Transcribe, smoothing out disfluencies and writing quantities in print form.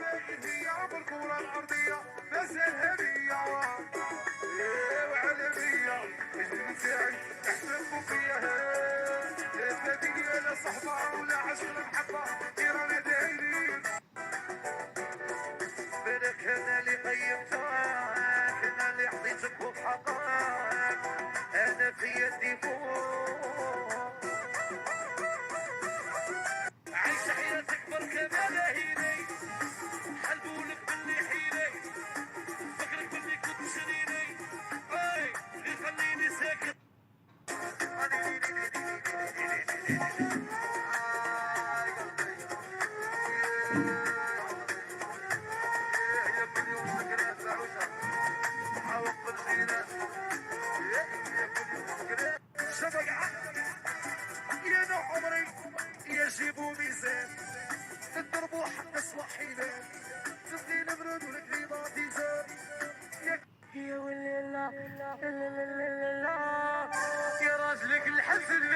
هي بالكرة الأرضية بس الهدية وعالمية الجن تاعي احتفوا فيها لا دنيا لا صحبة ولا عشق المحبة رانا دايرين بالك انا اللي قيمتك انا اللي عطيتك بحقك انا في يدي فوق عيش حياتك بركة ملاهيني حلبولك باللي حيلي فكرك باللي كنت شريني اي اللي خليني ساكت يا نوع عمري يجيبوا ميزان تضربوا حق صوحينا تبدي البرد والكريمه تيزان يا ولي لا يا راجلك الحزن